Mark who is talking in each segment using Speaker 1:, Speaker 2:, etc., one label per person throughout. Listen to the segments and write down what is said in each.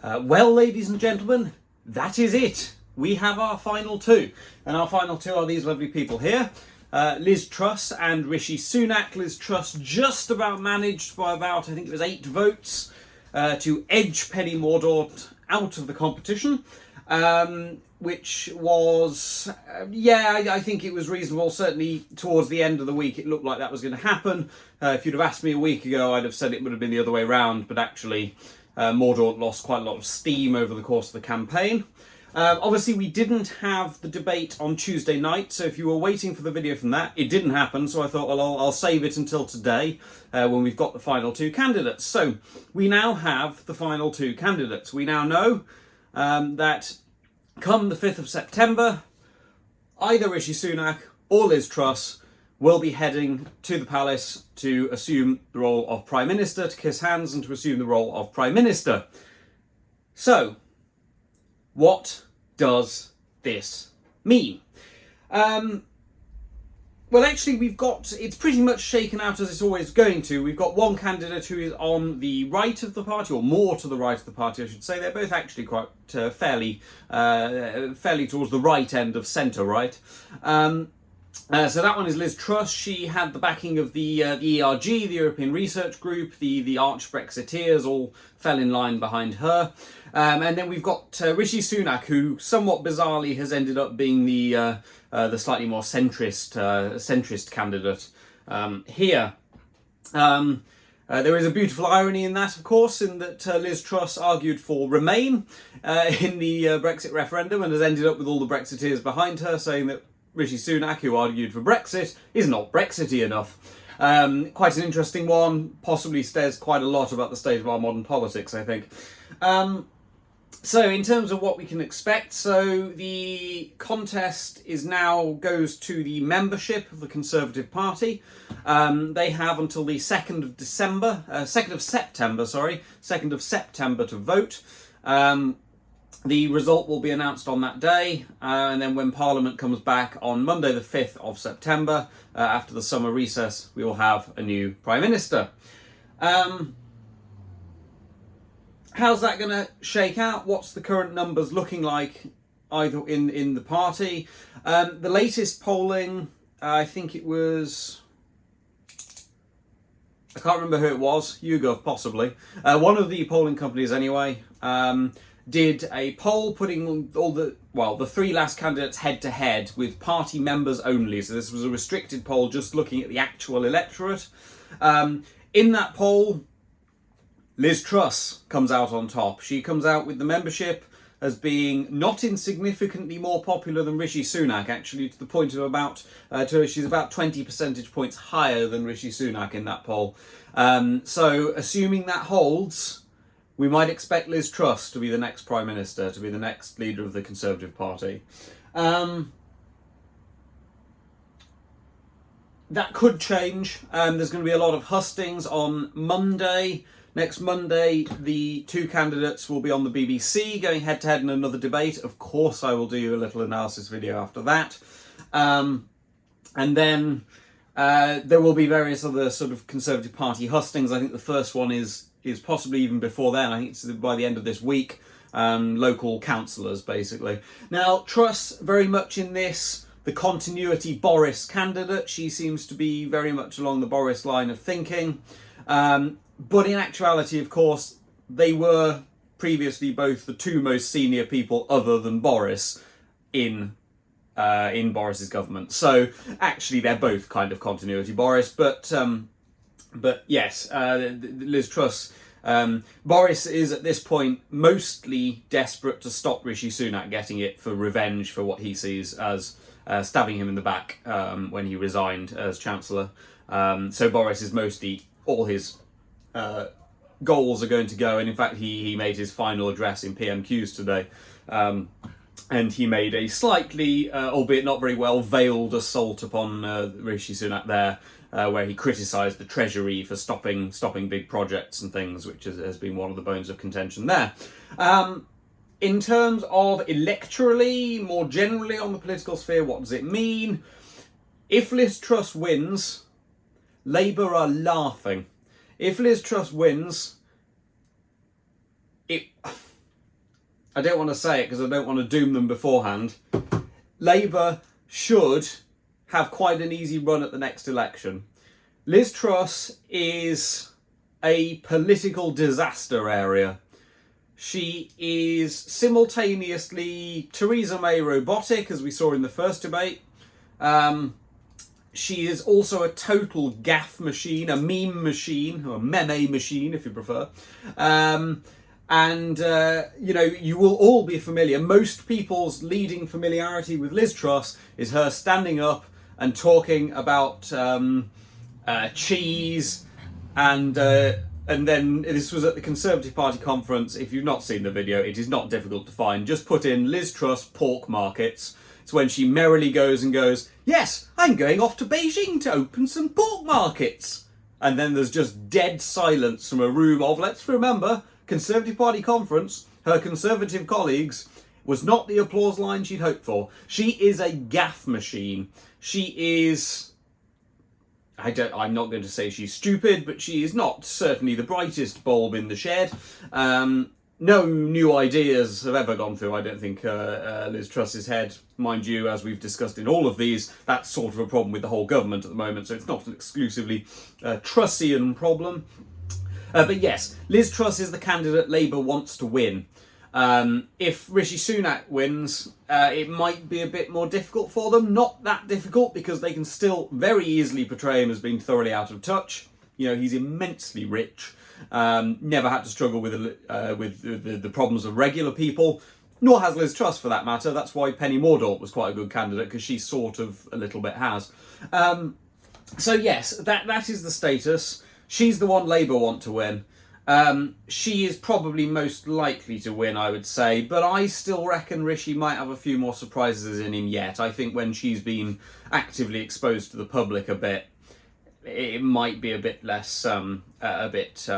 Speaker 1: Well, ladies and gentlemen, that is it. We have our final two. And our final two are these lovely people here. Liz Truss and Rishi Sunak. Liz Truss just about managed by about, I think it was 8 votes, to edge Penny Mordaunt out of the competition. Which was, I think it was reasonable. Certainly towards the end of the week, it looked like that was going to happen. If you'd have asked me a week ago, I'd have said it would have been the other way around, but actually Mordaunt lost quite a lot of steam over the course of the campaign. Obviously, we didn't have the debate on Tuesday night, so if you were waiting for the video from that, it didn't happen, so I thought, well, I'll save it until today, when we've got the final two candidates. So, we now have the final two candidates. We now know that come the 5th of September, either Rishi Sunak or Liz Truss will be heading to the palace to assume the role of Prime Minister, to kiss hands and to assume the role of Prime Minister. So, what does this mean? Well, actually, it's pretty much shaken out as it's always going to. We've got one candidate who is on the right of the party, or more to the right of the party, I should say. They're both actually quite fairly towards the right end of centre-right. So that one is Liz Truss. She had the backing of the ERG, the European Research Group, the arch Brexiteers all fell in line behind her. And then we've got Rishi Sunak, who somewhat bizarrely has ended up being the slightly more centrist candidate here. There is a beautiful irony in that, of course, in that Liz Truss argued for Remain in the Brexit referendum and has ended up with all the Brexiteers behind her, saying that Rishi Sunak, who argued for Brexit, is not Brexity enough. Quite an interesting one, possibly says quite a lot about the state of our modern politics, I think. So in terms of what we can expect, so the contest goes to the membership of the Conservative Party. They have until the 2nd of September to vote. The result will be announced on that day, and then when Parliament comes back on Monday the 5th of September, after the summer recess, we will have a new Prime Minister. How's that going to shake out? What's the current numbers looking like either in the party? The latest polling, I think it was, I can't remember who it was, YouGov possibly. One of the polling companies anyway, did a poll putting all the 3 last candidates head to head with party members only. So this was a restricted poll just looking at the actual electorate. In that poll, Liz Truss comes out on top. She comes out with the membership as being not insignificantly more popular than Rishi Sunak, actually to the point of she's about 20 percentage points higher than Rishi Sunak in that poll. So assuming that holds, we might expect Liz Truss to be the next Prime Minister, to be the next leader of the Conservative Party. That could change. There's going to be a lot of hustings on Monday. Next Monday, the 2 candidates will be on the BBC going head-to-head in another debate. Of course, I will do a little analysis video after that. And then there will be various other sort of Conservative Party hustings. I think the first one is possibly even before then. I think it's by the end of this week. Local councillors, basically. Now, Truss, very much in this, the continuity Boris candidate. She seems to be very much along the Boris line of thinking. But in actuality, of course, they were previously both the 2 most senior people other than Boris in Boris's government. So actually, they're both kind of continuity Boris. But yes, Liz Truss. Boris is at this point mostly desperate to stop Rishi Sunak getting it for revenge for what he sees as stabbing him in the back when he resigned as Chancellor. So Boris is mostly all his goals are going to go, and in fact he made his final address in PMQs today, and he made a slightly, albeit not very well veiled assault upon Rishi Sunak there, where he criticised the Treasury for stopping big projects and things, which has been one of the bones of contention there. In terms of electorally, more generally on the political sphere, what does it mean? If Liz Truss wins, Labour are laughing. If Liz Truss wins, I don't want to say it because I don't want to doom them beforehand. Labour should have quite an easy run at the next election. Liz Truss is a political disaster area. She is simultaneously Theresa May robotic, as we saw in the first debate. She is also a total gaffe machine, a meme machine, or a meme machine if you prefer. You will all be familiar. Most people's leading familiarity with Liz Truss is her standing up and talking about cheese, and then this was at the Conservative Party conference. If you've not seen the video, it is not difficult to find. Just put in Liz Truss pork markets. It's when she merrily goes, yes, I'm going off to Beijing to open some pork markets. And then there's just dead silence from a room of, let's remember, Conservative Party conference. Her Conservative colleagues was not the applause line she'd hoped for. She is a gaffe machine. She is... I'm not going to say she's stupid, but she is not certainly the brightest bulb in the shed. No new ideas have ever gone through, I don't think, Liz Truss's head. Mind you, as we've discussed in all of these, that's sort of a problem with the whole government at the moment, so it's not an exclusively Trussian problem. But yes, Liz Truss is the candidate Labour wants to win. If Rishi Sunak wins, it might be a bit more difficult for them. Not that difficult, because they can still very easily portray him as being thoroughly out of touch. You know, he's immensely rich. Never had to struggle with the problems of regular people, nor has Liz Truss for that matter. That's why Penny Mordaunt was quite a good candidate, because she sort of a little bit has. So yes, that is the status. She's the one Labour want to win. She is probably most likely to win, I would say, but I still reckon Rishi might have a few more surprises in him yet. I think when she's been actively exposed to the public a bit, it might be a bit less, a bit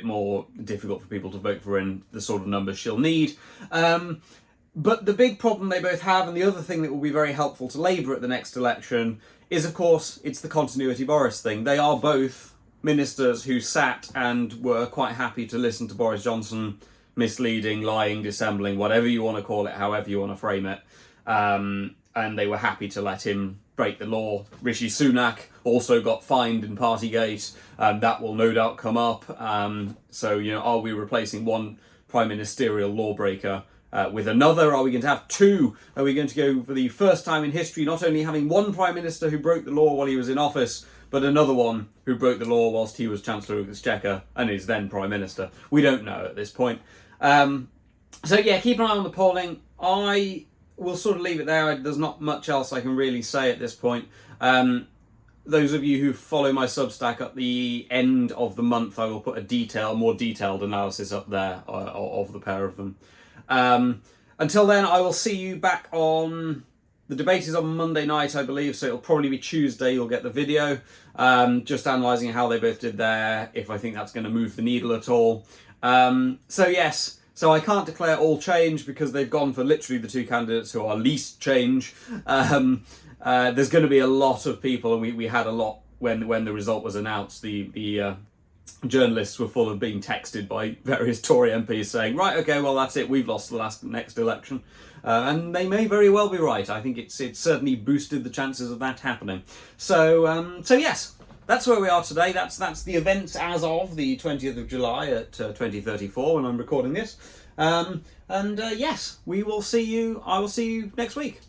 Speaker 1: more difficult for people to vote for in the sort of numbers she'll need. But the big problem they both have, and the other thing that will be very helpful to Labour at the next election, is of course it's the continuity Boris thing. They are both ministers who sat and were quite happy to listen to Boris Johnson misleading, lying, dissembling, whatever you want to call it, however you want to frame it. And they were happy to let him break the law. Rishi Sunak also got fined in Partygate. That will no doubt come up. So, you know, are we replacing one prime ministerial lawbreaker with another? Are we going to have two? Are we going to go for the first time in history not only having one prime minister who broke the law while he was in office, but another one who broke the law whilst he was Chancellor of the Exchequer and is then Prime Minister? We don't know at this point. So yeah, keep an eye on the polling. I will sort of leave it there. There's not much else I can really say at this point. Those of you who follow my Substack, at the end of the month, I will put a more detailed analysis up there of the pair of them. Until then, I will see you back on... The debate is on Monday night, I believe, so it'll probably be Tuesday you'll get the video. Just analysing how they both did there, if I think that's going to move the needle at all. So yes, so I can't declare all change because they've gone for literally the two candidates who are least change. There's going to be a lot of people, and we had a lot when the result was announced. The journalists were full of being texted by various Tory MPs saying, right, okay, well, that's it, we've lost the next election. And they may very well be right. I think it's certainly boosted the chances of that happening. So yes, that's where we are today. That's the events as of the 20th of July at 2034 when I'm recording this. Yes, I will see you next week.